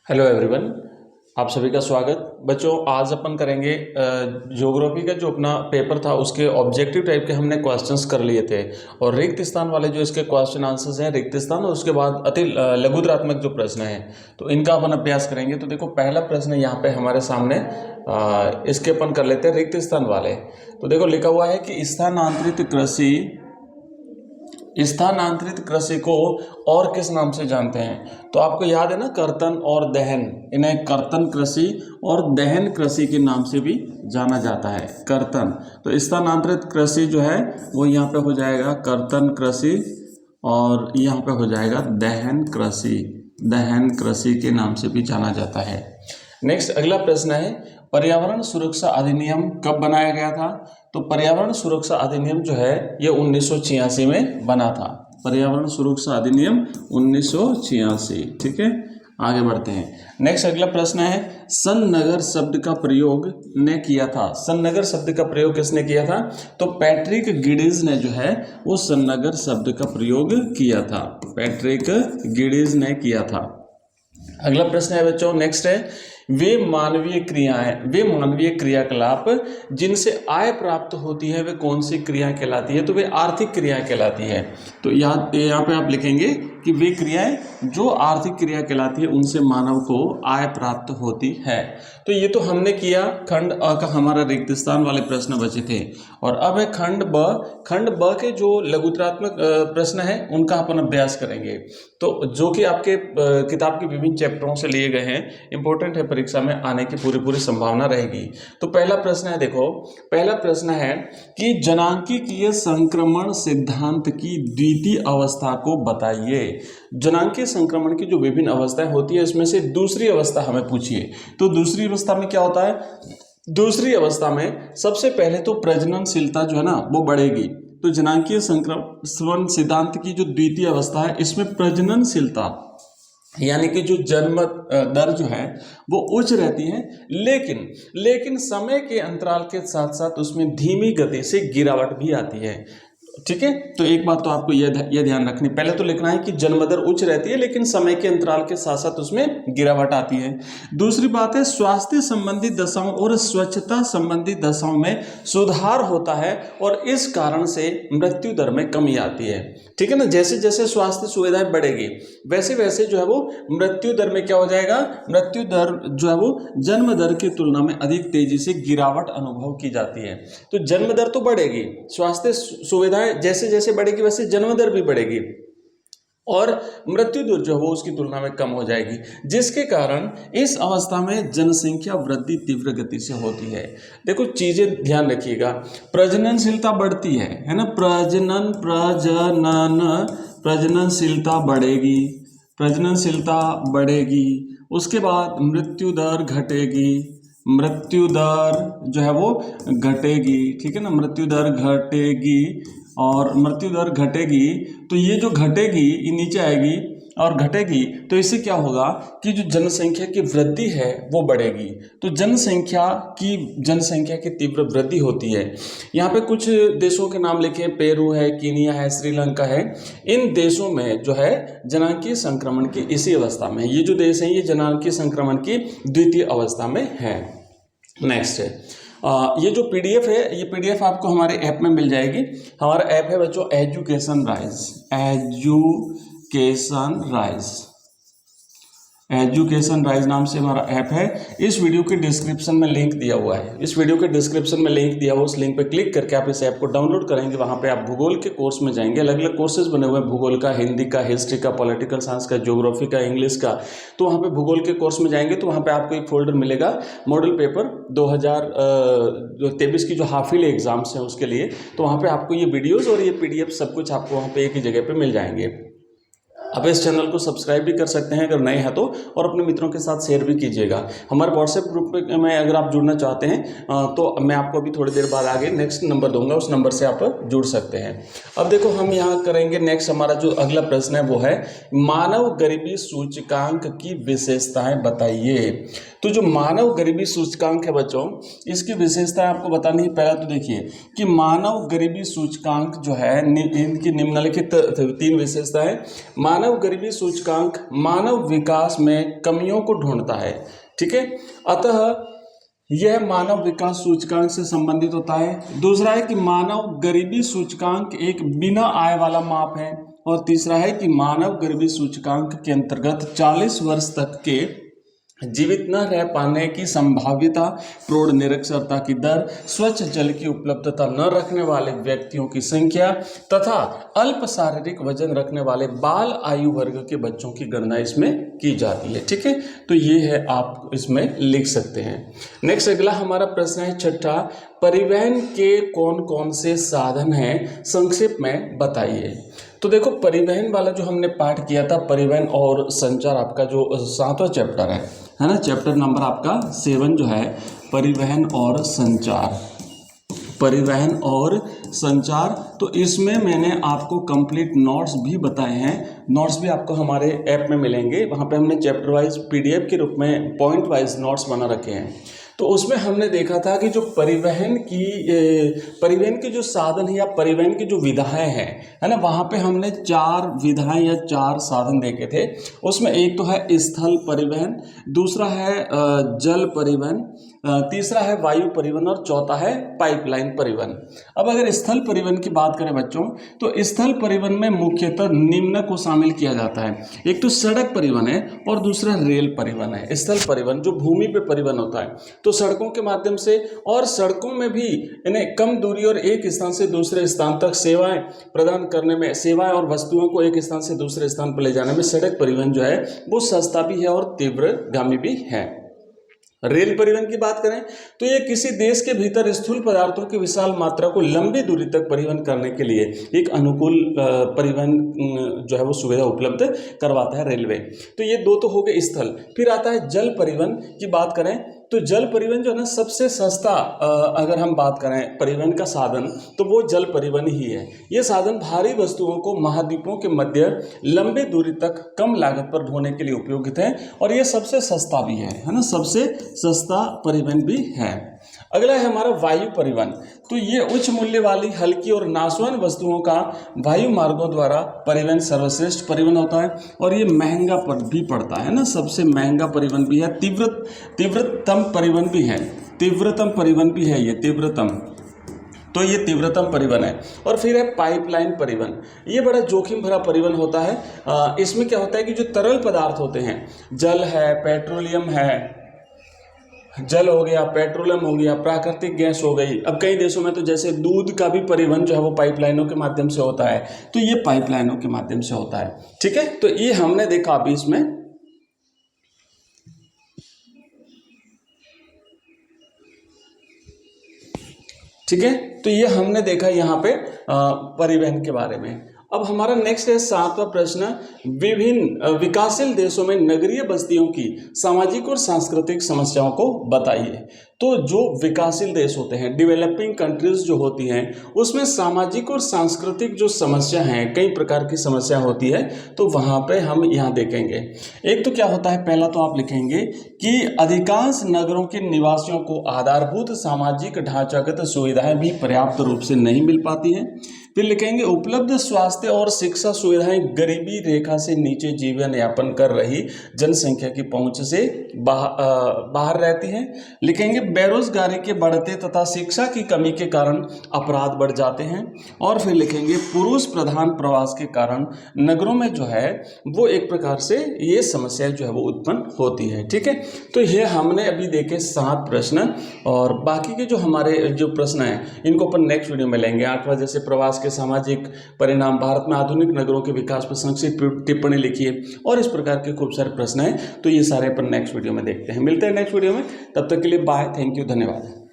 Hello everyone, आप सभी का स्वागत। बच्चों, आज अपन करेंगे ज्योग्राफी का जो अपना पेपर था उसके ऑब्जेक्टिव टाइप के हमने क्वेश्चंस कर लिए थे और रिक्त स्थान वाले जो इसके क्वेश्चन आंसर्स हैं रिक्त स्थान, और उसके बाद अति लघुत्रात्मक जो प्रश्न है तो इनका अपन अभ्यास करेंगे। तो देखो, पहला प्रश्न यहाँ पे हमारे सामने इसके अपन कर लेते हैं रिक्त स्थान वाले। तो देखो, लिखा हुआ है कि स्थानांतरित कृषि को और किस नाम से जानते हैं। तो आपको याद है ना, कर्तन और दहन। इन्हें कर्तन कृषि और दहन कृषि के नाम से भी जाना जाता है। कर्तन, तो स्थानांतरित कृषि जो है वो यहाँ पे हो जाएगा कर्तन कृषि, और यहाँ पे हो जाएगा दहन कृषि। दहन कृषि के नाम से भी जाना जाता है। नेक्स्ट अगला प्रश्न है, पर्यावरण सुरक्षा अधिनियम कब बनाया गया था। तो पर्यावरण सुरक्षा अधिनियम जो है ये 1986 में बना था। पर्यावरण सुरक्षा अधिनियम 1986। ठीक है, आगे बढ़ते हैं। नेक्स्ट अगला प्रश्न है, सन्नगर शब्द का प्रयोग ने किया था। सन्नगर शब्द का प्रयोग किसने किया था। तो पैट्रिक गिडीज ने जो है वो सन्नगर शब्द का प्रयोग किया था। पैट्रिक गिडीज ने किया था। अगला प्रश्न है बच्चों, नेक्स्ट है, वे मानवीय क्रियाकलाप जिनसे आय प्राप्त होती है वे कौन सी क्रियाएं कहलाती है। तो वे आर्थिक क्रियाएं कहलाती है। तो यहाँ पे आप लिखेंगे कि वे क्रियाएं जो आर्थिक क्रिया कहलाती है उनसे मानव को आय प्राप्त होती है। तो ये तो हमने किया खंड अ का हमारा रिक्त स्थान वाले प्रश्न बचे थे। और अब है खंड ब के जो लघुत्रात्मक प्रश्न है उनका अपन अभ्यास करेंगे। तो जो कि आपके किताब के विभिन्न चैप्टरों से लिए गए हैं, इंपॉर्टेंट है, परीक्षा में आने की पूरी संभावना रहेगी। तो पहला प्रश्न है, देखो पहला प्रश्न है कि जनांकीय संक्रमण सिद्धांत की द्वितीय अवस्था को बताइए। जनांकीय संक्रमण की जो विभिन्न अवस्थाएं होती है इसमें से दूसरी अवस्था हमें पूछिए। तो दूसरी अवस्था में क्या होता है। दूसरी अवस्था में सबसे पहले तो प्रजननशीलता जो है ना वो बढ़ेगी। तो जनांकीय संक्रमण सिद्धांत की जो द्वितीय अवस्था है इसमें प्रजननशीलता यानी कि जो जन्म दर जो है वो उच्च रहती है, लेकिन समय के अंतराल के साथ साथ उसमें धीमी गति से गिरावट भी आती है। ठीक है, तो एक बात तो आपको यह ध्यान रखनी, पहले तो लिखना है कि जन्म दर उच्च रहती है लेकिन समय के अंतराल के साथ साथ उसमें गिरावट आती है। दूसरी बात है, स्वास्थ्य संबंधी दशाओं और स्वच्छता संबंधी दशाओं में सुधार होता है और इस कारण से मृत्यु दर में कमी आती है। ठीक है ना, जैसे जैसे स्वास्थ्य सुविधाएं बढ़ेगी वैसे वैसे जो है वो मृत्यु दर में क्या हो जाएगा, मृत्यु दर जो है वो जन्म दर की तुलना में अधिक तेजी से गिरावट अनुभव की जाती है। तो जन्म दर तो बढ़ेगी, स्वास्थ्य सुविधाएं जैसे जैसे बढ़ेगी वैसे जन्म दर भी बढ़ेगी और मृत्यु दर जो है वो उसकी तुलना में कम हो जाएगी, जिसके कारण इस अवस्था में जनसंख्या वृद्धि तीव्र गति से होती है। देखो चीजें ध्यान रखिएगा, प्रजननशीलता बढ़ती है ना, प्रजननशीलता बढ़ेगी, उसके बाद मृत्यु दर घटेगी, मृत्यु दर जो है वो घटेगी। ठीक है ना, मृत्यु दर घटेगी और मृत्यु दर घटेगी तो ये जो घटेगी ये नीचे आएगी और घटेगी तो इससे क्या होगा कि जो जनसंख्या की वृद्धि है वो बढ़ेगी। तो जनसंख्या की तीव्र वृद्धि होती है। यहाँ पे कुछ देशों के नाम लिखे, पेरू है, कीनिया है, श्रीलंका है। इन देशों में जो है जनांकीय संक्रमण की इसी अवस्था में, ये जो देश हैं ये जनांकीय संक्रमण की द्वितीय अवस्था में है। नेक्स्ट है ये जो पीडीएफ है, ये पीडीएफ आपको हमारे ऐप में मिल जाएगी। हमारा ऐप है बच्चों एजुकेशन राइज नाम से हमारा ऐप है। इस वीडियो के डिस्क्रिप्शन में लिंक दिया हुआ है, उस लिंक पे क्लिक करके आप इस ऐप को डाउनलोड करेंगे। वहाँ पे आप भूगोल के कोर्स में जाएंगे, अलग अलग कोर्सेज बने हुए हैं, भूगोल का, हिंदी का, हिस्ट्री का, पॉलिटिकल साइंस का, ज्योग्राफी का, इंग्लिश का। तो वहाँ पे भूगोल के कोर्स में जाएंगे तो वहाँ पे आपको एक फोल्डर मिलेगा मॉडल पेपर 2023 की जो हाफ ईयरली एग्जाम्स हैं उसके लिए। तो वहाँ पे आपको ये वीडियोज़ और ये PDF सब कुछ आपको वहाँ पे एक ही जगह पर मिल जाएंगे। आप इस चैनल को सब्सक्राइब भी कर सकते हैं अगर नए हैं तो, और अपने मित्रों के साथ शेयर भी कीजिएगा। हमारे व्हाट्सएप ग्रुप में अगर आप जुड़ना चाहते हैं तो मैं आपको अभी थोड़ी देर बाद आगे नेक्स्ट नंबर दूंगा, उस नंबर से आप जुड़ सकते हैं। अब देखो हम यहाँ करेंगे नेक्स्ट, हमारा जो अगला प्रश्न है वो है मानव गरीबी सूचकांक की विशेषताएं बताइए। तो जो मानव गरीबी सूचकांक है बच्चों, इसकी विशेषता आपको बतानी है। पहला तो देखिए कि मानव गरीबी सूचकांक जो है इनकी निम्नलिखित 3 विशेषता है। मानव गरीबी सूचकांक मानव विकास में कमियों को ढूंढता है, ठीक है, अतः यह मानव विकास सूचकांक से संबंधित होता है। दूसरा है कि मानव गरीबी सूचकांक एक बिना आय वाला माप है। और तीसरा है कि मानव गरीबी सूचकांक के अंतर्गत 40 वर्ष तक के जीवित न रह पाने की संभाव्यता, प्रौढ़ निरक्षरता की दर, स्वच्छ जल की उपलब्धता न रखने वाले व्यक्तियों की संख्या तथा अल्प शारीरिक वजन रखने वाले बाल आयु वर्ग के बच्चों की गणना इसमें की जाती है, ठीक है। तो ये है, आप इसमें लिख सकते हैं। नेक्स्ट अगला हमारा प्रश्न है छठा, परिवहन के कौन कौन से साधन हैं, संक्षेप में बताइए। तो देखो परिवहन वाला जो हमने पाठ किया था, परिवहन और संचार, आपका जो 7वां चैप्टर है ना, चैप्टर नंबर आपका 7 जो है परिवहन और संचार, परिवहन और संचार। तो इसमें मैंने आपको कंप्लीट नोट्स भी बताए हैं। नोट्स भी आपको हमारे ऐप में मिलेंगे, वहाँ पे हमने चैप्टर वाइज PDF के रूप में पॉइंट वाइज नोट्स बना रखे हैं। तो उसमें हमने देखा था कि जो परिवहन की जो साधन है या परिवहन की जो विधाएं हैं, है ना, वहाँ पे हमने 4 विधाएं या 4 साधन देखे थे। उसमें एक तो है स्थल परिवहन, दूसरा है जल परिवहन, तीसरा है वायु परिवहन और चौथा है पाइपलाइन परिवहन। अब अगर स्थल परिवहन की बात करें बच्चों, तो स्थल परिवहन में मुख्यतः निम्न को शामिल किया जाता है। एक तो सड़क परिवहन है और दूसरा रेल परिवहन है। स्थल परिवहन जो भूमि पे परिवहन होता है, तो सड़कों के माध्यम से, और सड़कों में भी इन्हें कम दूरी और एक स्थान से दूसरे स्थान तक सेवाएं प्रदान करने में, सेवाएं और वस्तुओं को एक स्थान से दूसरे स्थान पर ले जाने में सड़क परिवहन जो है वो सस्ता भी है और तीव्रगामी भी है। रेल परिवहन की बात करें तो ये किसी देश के भीतर स्थूल पदार्थों की विशाल मात्रा को लंबी दूरी तक परिवहन करने के लिए एक अनुकूल परिवहन जो है वो सुविधा उपलब्ध करवाता है रेलवे। तो ये 2 तो हो गए स्थल। फिर आता है जल परिवहन की बात करें तो जल परिवहन जो है ना सबसे सस्ता, अगर हम बात करें परिवहन का साधन, तो वो जल परिवहन ही है। ये साधन भारी वस्तुओं को महाद्वीपों के मध्य लंबी दूरी तक कम लागत पर ढोने के लिए उपयोगित है और ये सबसे सस्ता भी है ना, सबसे सस्ता परिवहन भी है। अगला है हमारा वायु परिवहन। तो ये उच्च मूल्य वाली हल्की और नाशवान वस्तुओं का वायु मार्गों द्वारा परिवहन सर्वश्रेष्ठ परिवहन होता है और ये महंगा भी पड़ता है ना, सबसे महंगा परिवहन भी है। तीव्रतम परिवहन भी है, तीव्रतम परिवहन भी है ये, तीव्रतम, तो ये तीव्रतम परिवहन है। और फिर है पाइपलाइन परिवहन। ये बड़ा जोखिम भरा परिवहन होता है। इसमें क्या होता है कि जो तरल पदार्थ होते हैं, जल है, पेट्रोलियम है, जल हो गया, पेट्रोलियम हो गया, प्राकृतिक गैस हो गई। अब कई देशों में तो जैसे दूध का भी परिवहन जो है वो पाइपलाइनों के माध्यम से होता है, तो ये पाइपलाइनों के माध्यम से होता है, ठीक है। तो ये हमने देखा अभी इसमें, ठीक है। तो ये हमने देखा यहाँ पे परिवहन के बारे में। अब हमारा नेक्स्ट है 7वां प्रश्न, विभिन्न विकासशील देशों में नगरीय बस्तियों की सामाजिक और सांस्कृतिक समस्याओं को बताइए। तो जो विकासशील देश होते हैं, डेवलपिंग कंट्रीज जो होती हैं, उसमें सामाजिक और सांस्कृतिक जो समस्या हैं, कई प्रकार की समस्या होती है, तो वहाँ पे हम यहाँ देखेंगे। एक तो क्या होता है, पहला तो आप लिखेंगे कि अधिकांश नगरों के निवासियों को आधारभूत सामाजिक ढांचागत सुविधाएं भी पर्याप्त रूप से नहीं मिल पाती हैं। फिर लिखेंगे उपलब्ध स्वास्थ्य और शिक्षा सुविधाएं गरीबी रेखा से नीचे जीवन यापन कर रही जनसंख्या की पहुंच से बाहर रहती हैं। लिखेंगे बेरोजगारी के बढ़ते तथा शिक्षा की कमी के कारण अपराध बढ़ जाते हैं। और फिर लिखेंगे पुरुष प्रधान प्रवास के कारण नगरों में जो है वो एक प्रकार से ये समस्याएं जो है वो उत्पन्न होती है, ठीक है। तो ये हमने अभी देखे 7 प्रश्न, और बाकी के जो हमारे जो प्रश्न हैं इनको अपन नेक्स्ट वीडियो में लेंगे। 8वां जैसे प्रवास के सामाजिक परिणाम, भारत में आधुनिक नगरों के विकास पर संक्षिप्त टिप्पणी लिखिए, और इस प्रकार के खूब सारे प्रश्न हैं। तो ये सारे अपन नेक्स्ट वीडियो में देखते हैं। मिलते हैं नेक्स्ट वीडियो में, तब तक के लिए बाय, थैंक यू, धन्यवाद।